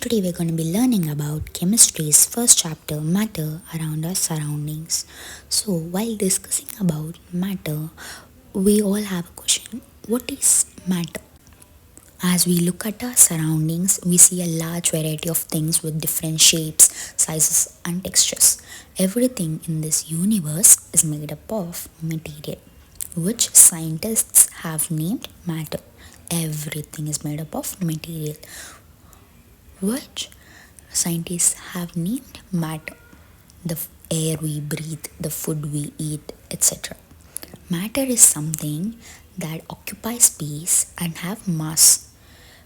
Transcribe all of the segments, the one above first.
Today we're going to be learning about chemistry's first chapter, matter around our surroundings. So while discussing about matter, we all have a question. What is matter? As we look at our surroundings, we see a large variety of things with different shapes, sizes and textures. Everything in this universe is made up of material, which scientists have named matter. Everything is made up of material, which scientists have named matter. The air we breathe, the food we eat, etc. Matter is something that occupies space and have mass.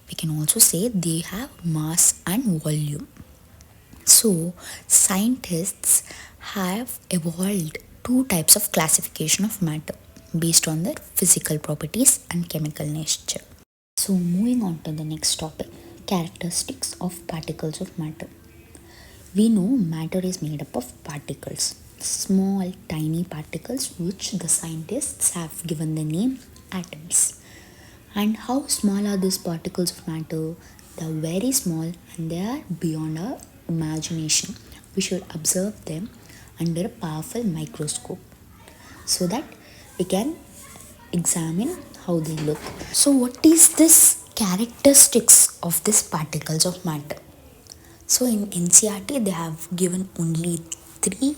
We can also say they have mass and volume. So, scientists have evolved two types of classification of matter based on their physical properties and chemical nature. So, moving on to the next topic, characteristics of particles of matter. We know matter is made up of particles, small tiny particles which the scientists have given the name atoms. And how small are these particles of matter? They are very small and they are beyond our imagination. We should observe them under a powerful microscope so that we can examine how they look. So what is this characteristics of these particles of matter? So in NCERT they have given only 3.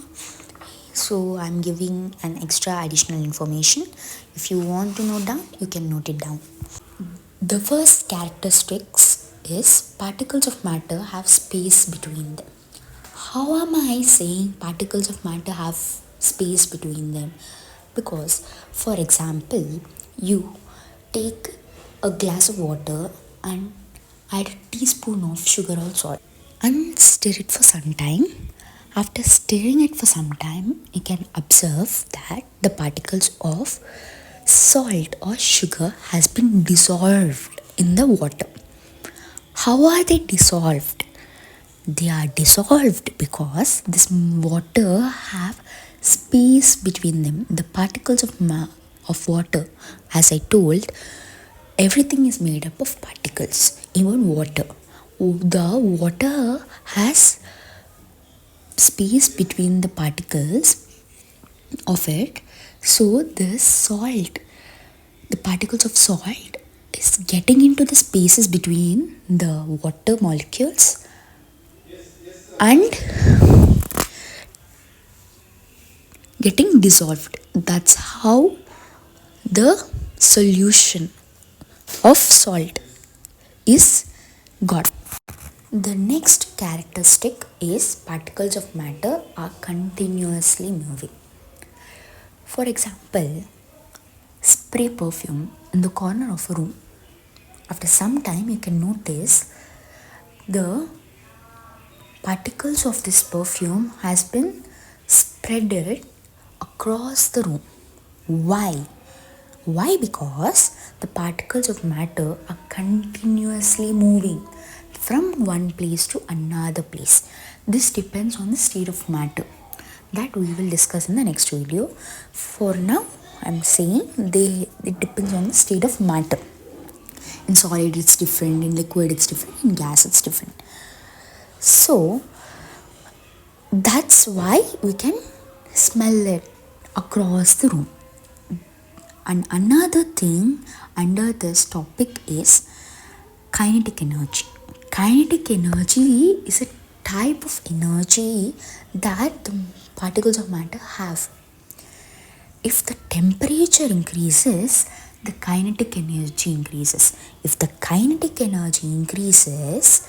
So I'm giving an extra additional information. If you want to note down, you can note it down. The first characteristics is particles of matter have space between them. How am I saying particles of matter have space between them? Because, for example, you take a glass of water and add a teaspoon of sugar or salt and stir it for some time. After stirring it for some time, you can observe that the particles of salt or sugar has been dissolved in the water. How are they dissolved? They are dissolved because this water have space between them. The particles of water, as I told, everything is made up of particles, even water. The water has space between the particles of it, so this salt, the particles of salt is getting into the spaces between the water molecules and getting dissolved. That's how the solution of salt is got. The next characteristic is particles of matter are continuously moving. For example, spray perfume in the corner of a room. After some time, you can notice the particles of this perfume has been spreaded across the room. Why? Why? Because the particles of matter are continuously moving from one place to another place. This depends on the state of matter that we will discuss in the next video. For now, I'm saying it depends on the state of matter. In solid it's different, in liquid it's different, in gas it's different. So that's why we can smell it across the room. And another thing under this topic is kinetic energy. Kinetic energy is a type of energy that the particles of matter have. If the temperature increases, the kinetic energy increases. If the kinetic energy increases,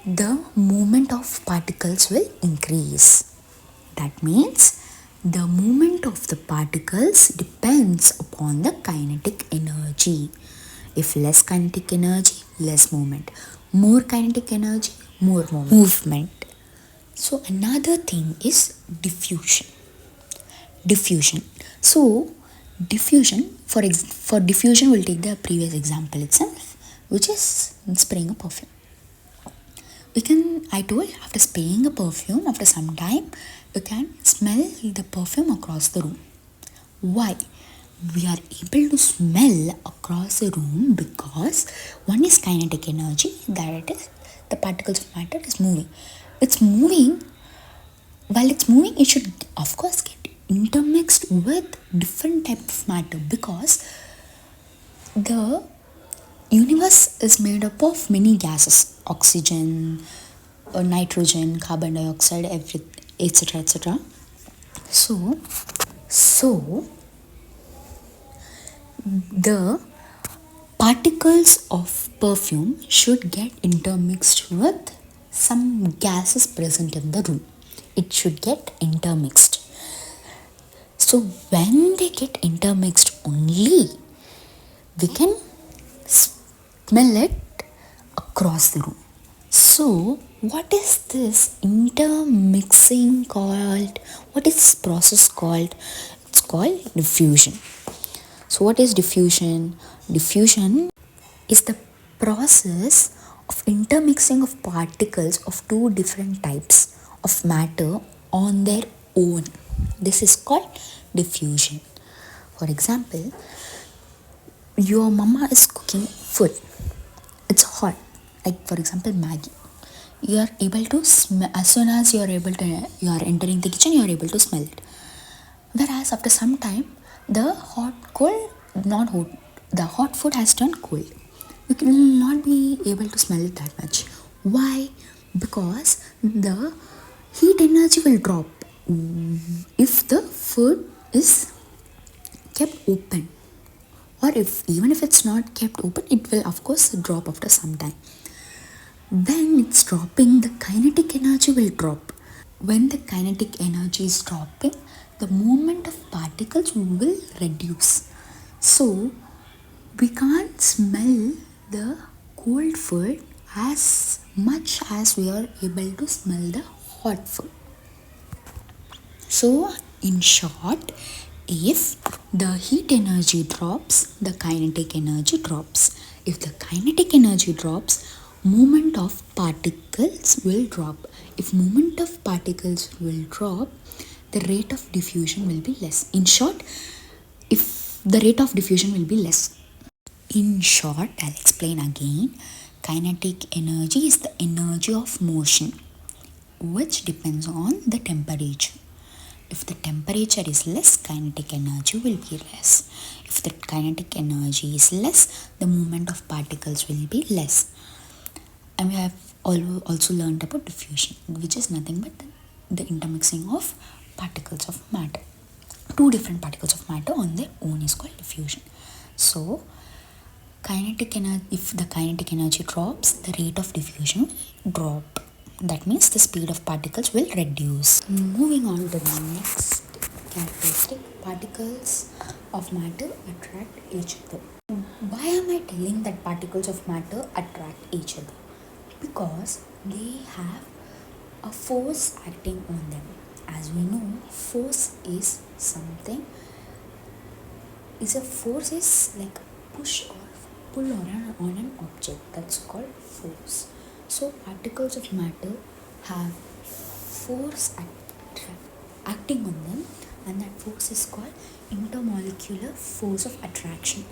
the movement of particles will increase. That means the movement of the particles depends upon the kinetic energy. If less kinetic energy, less movement. More kinetic energy, more movement. So another thing is diffusion. Diffusion. So diffusion, for diffusion, we'll take the previous example itself, which is spraying a perfume. I told, after spraying a perfume, after some time, you can smell the perfume across the room. Why? We are able to smell across a room because one is kinetic energy, that is the particles of matter is moving. It's moving. While it's moving, it should of course get intermixed with different type of matter, because the universe is made up of many gases: oxygen, nitrogen, carbon dioxide, etc., etc. So the particles of perfume should get intermixed with some gases present in the room. It should get intermixed. So when they get intermixed only, we can smell it across the room. So what is this intermixing called? What is this process called? It's called diffusion. So what is diffusion? Diffusion is the process of intermixing of particles of two different types of matter on their own. This is called diffusion. For example, your mama is cooking food. It's hot. Like for example, Maggie. You are able to smell as soon as you are entering the kitchen. You are able to smell it. Whereas after some time, the hot food has turned cold. You will not be able to smell it that much. Why? Because the heat energy will drop if the food is kept open, or even if it's not kept open, it will of course drop after some time. When it's dropping, the kinetic energy will drop. When the kinetic energy is dropping, the movement of particles will reduce. So we can't smell the cold food as much as we are able to smell the hot food. So in short, if the heat energy drops, the kinetic energy drops. If the kinetic energy drops, movement of particles will drop. If movement of particles will drop, the rate of diffusion will be less. In short, if the rate of diffusion will be less. In short, I'll explain again. Kinetic energy is the energy of motion, which depends on the temperature. If the temperature is less, kinetic energy will be less. If the kinetic energy is less, the movement of particles will be less. And we have also learned about diffusion, which is nothing but the intermixing of particles of matter. Two different particles of matter on their own is called diffusion. So if the kinetic energy drops, the rate of diffusion will drop. That means the speed of particles will reduce. Moving on to the next characteristic, particles of matter attract each other. Why am I telling that particles of matter attract each other? Because they have a force acting on them. As we know, force is something, a force is like push or pull on an object. That's called force. So particles of matter have force acting on them, and that force is called intermolecular force of attraction.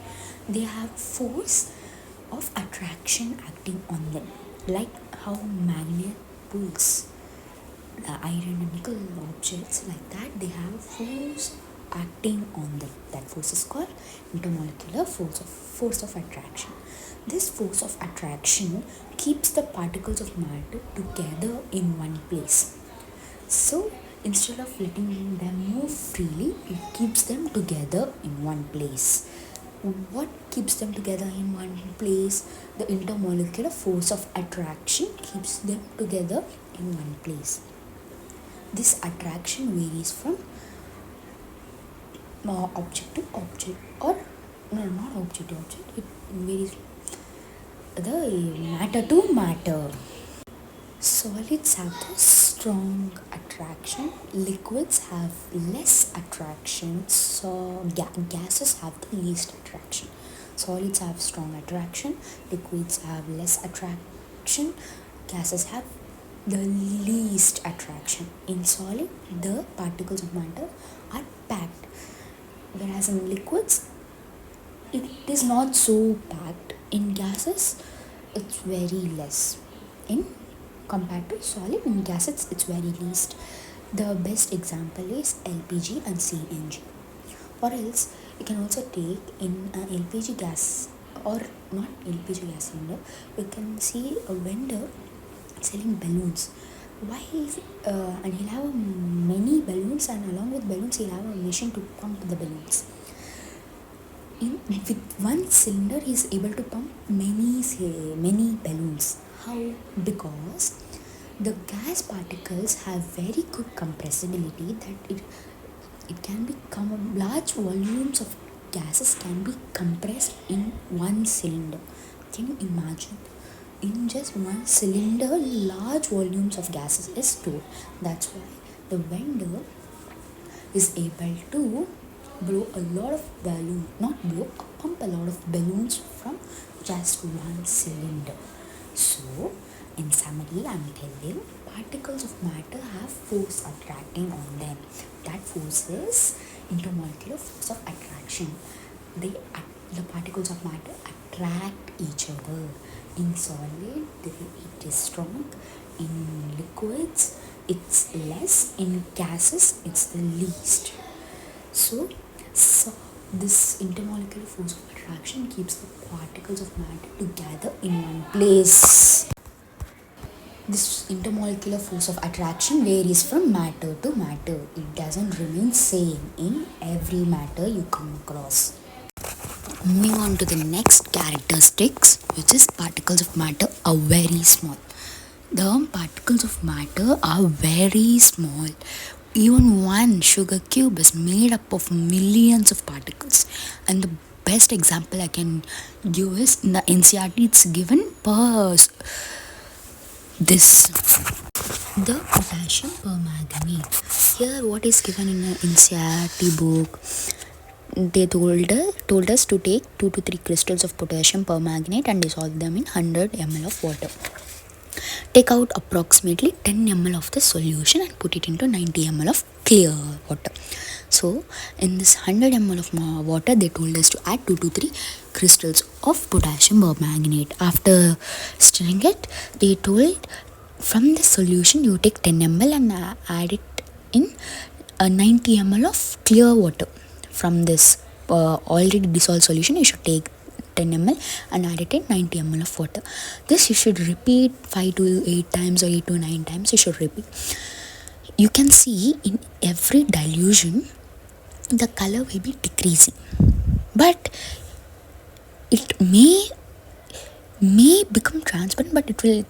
They have force of attraction acting on them, like how magnet pulls the iron and nickel objects, like that they have force acting on them. That force is called intermolecular force of attraction. This force of attraction keeps the particles of matter together in one place. So instead of letting them move freely, it keeps them together in one place. What keeps them together in one place? The intermolecular force of attraction keeps them together in one place. This attraction varies from object to object, or no, not object to object. It varies the matter to matter. Solids have the strong attraction, liquids have less attraction, so gases have the least attraction. Solids have strong attraction, liquids have less attraction, gases have the least attraction. In solid, the particles of matter are packed, whereas in liquids, it is not so packed. In gases, it's very less. in compared to solid. In gases it's very least. The best example is LPG and CNG. Or else you can also take in LPG gas, or not LPG gas cylinder, you can see a vendor selling balloons. Why is and he'll have many balloons, and along with balloons he'll have a machine to pump the balloons. With one cylinder he's able to pump many balloons. How? Because the gas particles have very good compressibility, that it can be large volumes of gases can be compressed in one cylinder. Can you imagine? In just one cylinder, large volumes of gases is stored. That's why the vendor is able to blow a lot of balloon, not blow, pump a lot of balloons from just one cylinder. So, in summary, I'm telling particles of matter have force attracting on them. That force is intermolecular force of attraction. The particles of matter attract each other. In solid, it is strong. In liquids, it's less. In gases, it's the least. So this intermolecular force of attraction keeps the particles of matter together in one place. This intermolecular force of attraction varies from matter to matter. It doesn't remain same in every matter you come across. Moving on to the next characteristics, which is particles of matter are very small. The particles of matter are very small. Even one sugar cube is made up of millions of particles. And the best example I can give is in the NCERT, it's given per this. The potassium permanganate. Here what is given in the NCERT book, they told us to take 2 to 3 crystals of potassium permanganate and dissolve them in 100 ml of water. Take out approximately 10 ml of the solution and put it into 90 ml of clear water. So in this 100 ml of water, they told us to add 2 to 3 crystals of potassium permanganate. After stirring it, they told from the solution you take 10 ml and add it in 90 ml of clear water. From this already dissolved solution, you should take 10 ml and add it in 90 ml of water. This you should repeat 5 to 8 times or 8 to 9 times. You should repeat. You can see in every dilution the color will be decreasing, but it may become transparent, but it will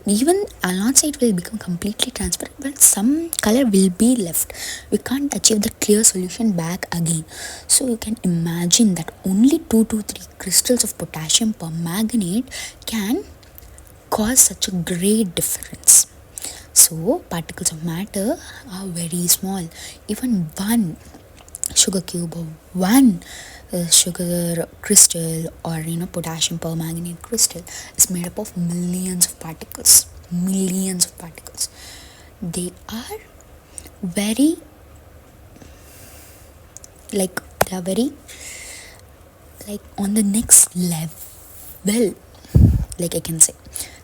even I'll not say it will become completely transparent, but some color will be left. We can't achieve the clear solution back again. So you can imagine that only 2 to 3 crystals of potassium permanganate can cause such a great difference. So particles of matter are very small. Even one sugar cube or one sugar crystal or potassium permanganate crystal is made up of millions of particles. They are very on the next level, I can say.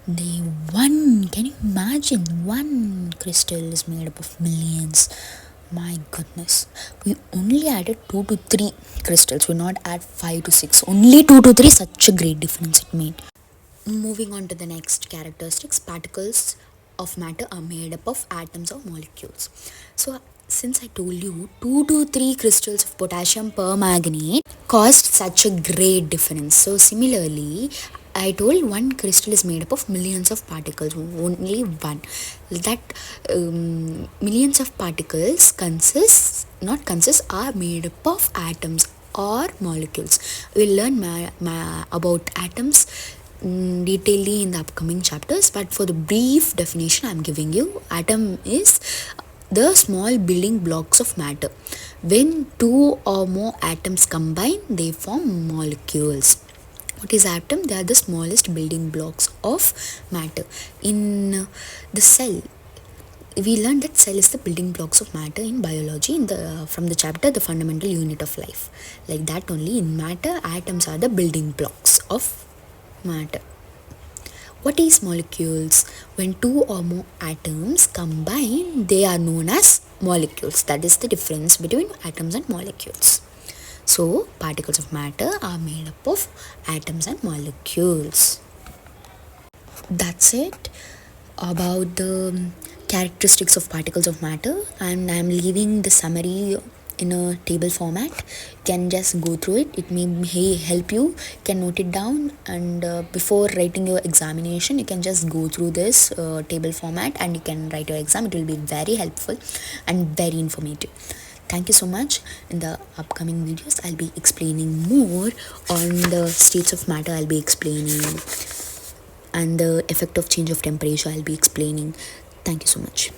Can you imagine, one crystal is made up of millions. My goodness, we only added 2 to 3 crystals. We not add 5 to 6, only 2 to 3. Such a great difference it made. Moving on to the next characteristics, particles of matter are made up of atoms or molecules. So since I told you 2 to 3 crystals of potassium permanganate caused such a great difference. So similarly, I told one crystal is made up of millions of particles, only one. That millions of particles are made up of atoms or molecules. We'll learn about atoms detailedly in the upcoming chapters, but for the brief definition I'm giving you, atom is the small building blocks of matter. When 2 or more atoms combine, they form molecules. What is atom? They are the smallest building blocks of matter. In the cell, we learned that cell is the building blocks of matter in biology from the chapter The Fundamental Unit of Life. Like that only in matter, atoms are the building blocks of matter. What is molecules? When two or more atoms combine, they are known as molecules. That is the difference between atoms and molecules. So, particles of matter are made up of atoms and molecules. That's it about the characteristics of particles of matter, and I'm leaving the summary in a table format. You can just go through it. It may help you. You can note it down, and before writing your examination you can just go through this table format and you can write your exam. It will be very helpful and very informative. Thank you so much. In the upcoming videos I'll be explaining more on the states of matter. I'll be explaining, and the effect of change of temperature I'll be explaining. Thank you so much.